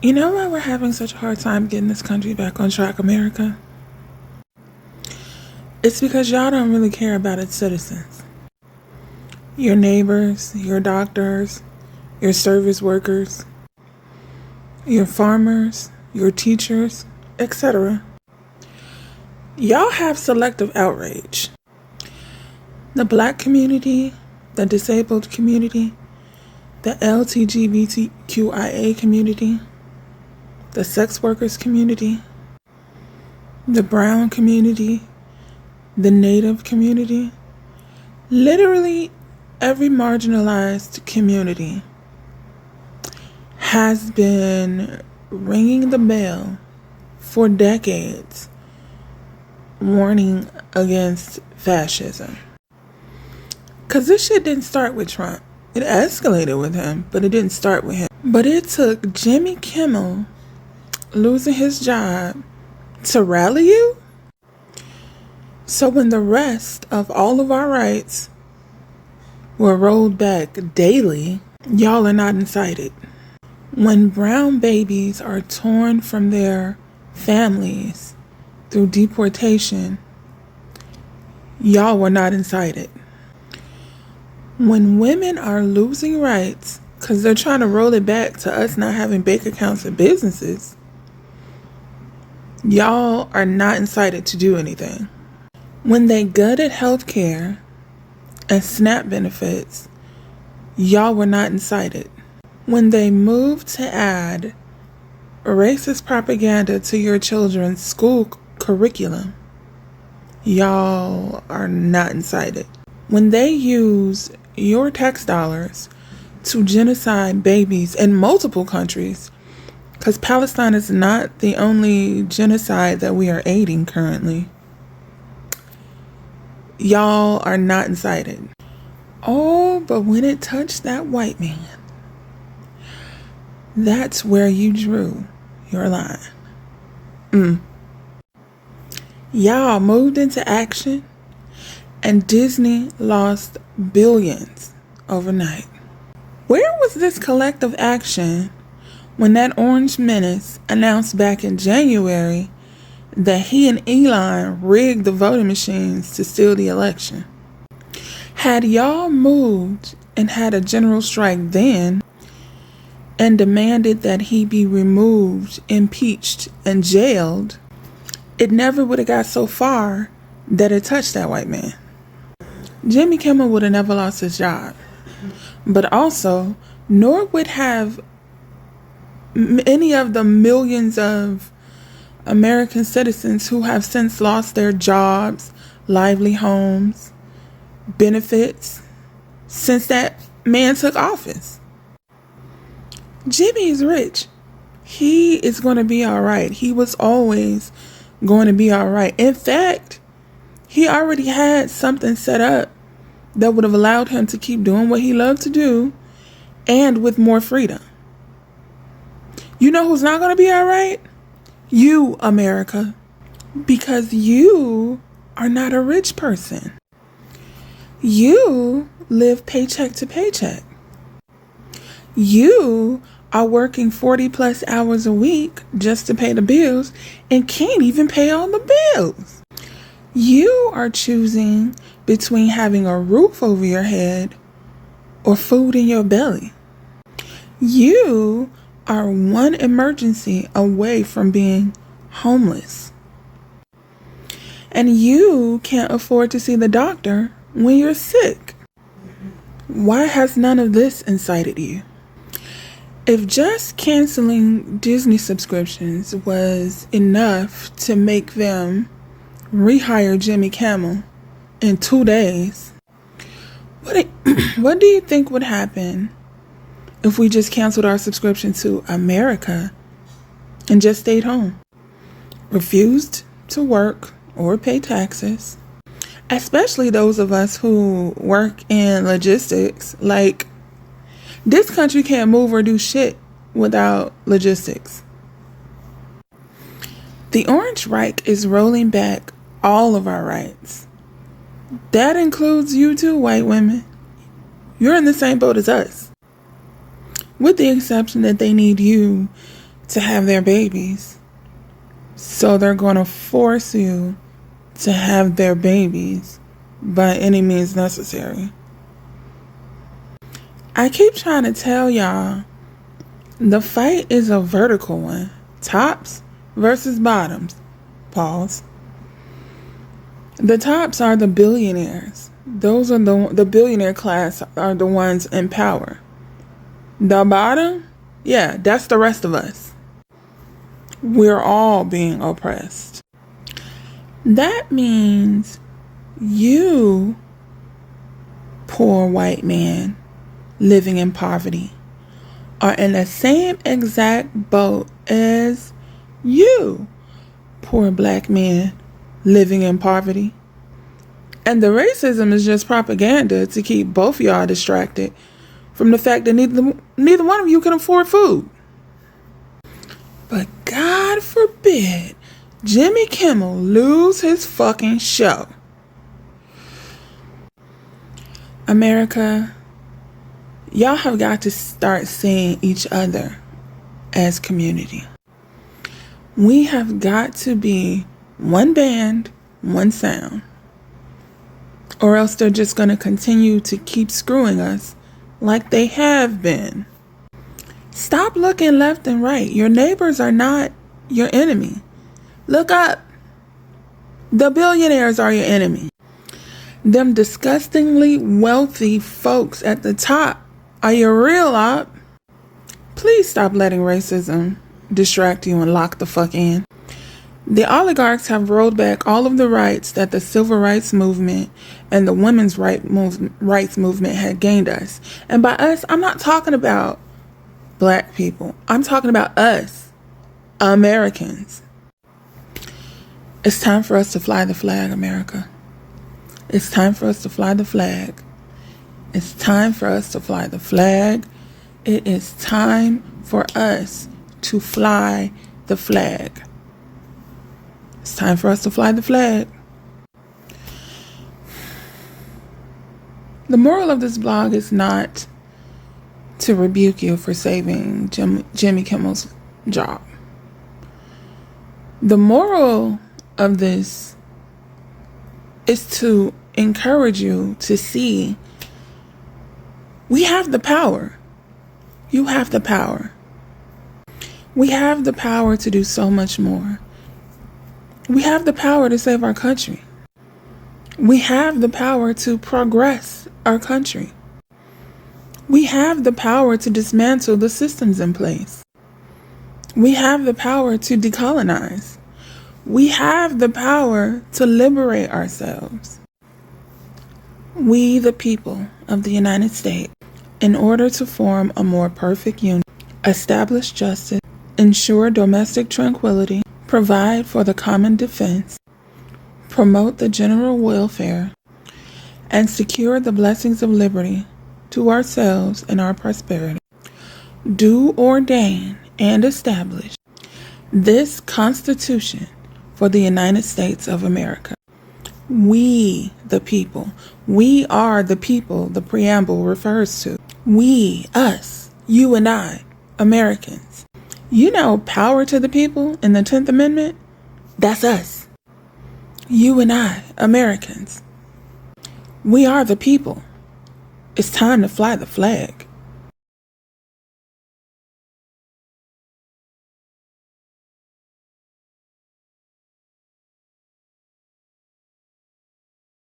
You know why we're having such a hard time getting this country back on track, America? It's because y'all don't really care about its citizens. Your neighbors, your doctors, your service workers, your farmers, your teachers, etc. Y'all have selective outrage. The black community, the disabled community, the LGBTQIA community, the sex workers community, the brown community, the native community, literally every marginalized community has been ringing the bell for decades, warning against fascism. Because this shit didn't start with Trump. It escalated with him, but it didn't start with him. But it took Jimmy Kimmel losing his job to rally you? So when the rest of all of our rights were rolled back daily, y'all are not incited. When brown babies are torn from their families through deportation, y'all were not incited. When women are losing rights because they're trying to roll it back to us not having bank accounts and businesses, y'all are not incited to do anything. When they gutted healthcare and SNAP benefits, y'all were not incited. When they moved to add racist propaganda to your children's school curriculum, y'all are not incited. When they use your tax dollars to genocide babies in multiple countries, because Palestine is not the only genocide that we are aiding currently, y'all are not incited. Oh, but when it touched that white man, that's where you drew your line. Y'all moved into action, and Disney lost billions overnight. Where was this collective action when that orange menace announced back in January that he and Elon rigged the voting machines to steal the election? Had y'all moved and had a general strike then and demanded that he be removed, impeached, and jailed, it never would have got so far that it touched that white man. Jimmy Kimmel would have never lost his job. But also, nor would have any of the millions of American citizens who have since lost their jobs, lively homes, benefits, since that man took office. Jimmy is rich. He is going to be all right. He was always going to be all right. In fact, he already had something set up that would have allowed him to keep doing what he loved to do and with more freedom. You know who's not going to be all right? You, America. Because you are not a rich person. You live paycheck to paycheck. You are working 40 plus hours a week just to pay the bills and can't even pay all the bills. You are choosing between having a roof over your head or food in your belly. You are one emergency away from being homeless. And you can't afford to see the doctor when you're sick. Why has none of this incited you? If just canceling Disney subscriptions was enough to make them rehire Jimmy Kimmel in 2 days, what do you think would happen if we just canceled our subscription to America and just stayed home? Refused to work or pay taxes, especially those of us who work in logistics. Like, this country can't move or do shit without logistics. The Orange Reich is rolling back all of our rights. That includes you too, white women. You're in the same boat as us. With the exception that they need you to have their babies. So they're going to force you to have their babies by any means necessary. I keep trying to tell y'all, the fight is a vertical one. Tops versus bottoms. Pause. The tops are the billionaires. Those are the billionaire class are the ones in power. The bottom, yeah, that's the rest of us. We're all being oppressed. That means you, poor white man living in poverty, are in the same exact boat as you, poor black man living in poverty. And the racism is just propaganda to keep both of y'all distracted from the fact that neither one of you can afford food. But God forbid Jimmy Kimmel lose his fucking show. America, y'all have got to start seeing each other as community. We have got to be one band, one sound. Or else they're just going to continue to keep screwing us like they have been. Stop looking left and right. Your neighbors are not your enemy. Look up. The billionaires are your enemy. Them disgustingly wealthy folks at the top are your real op. Please stop letting racism distract you and lock the fuck in. The oligarchs have rolled back all of the rights that the civil rights movement and the women's rights movement had gained us. And by us, I'm not talking about black people. I'm talking about us, Americans. It's time for us to fly the flag, America. It's time for us to fly the flag. It's time for us to fly the flag. It is time for us to fly the flag. It's time for us to fly the flag. The moral of this blog is not to rebuke you for saving Jimmy Kimmel's job. The moral of this is to encourage you to see we have the power. You have the power. We have the power to do so much more. We have the power to save our country. We have the power to progress our country. We have the power to dismantle the systems in place. We have the power to decolonize. We have the power to liberate ourselves. We, the people of the United States, in order to form a more perfect union, establish justice, ensure domestic tranquility, provide for the common defense, promote the general welfare, and secure the blessings of liberty to ourselves and our prosperity, do ordain and establish this Constitution for the United States of America. We, the people, we are the people the preamble refers to. We, us, you and I, Americans. You know, power to the people in the 10th Amendment? That's us. You and I, Americans. We are the people. It's time to fly the flag.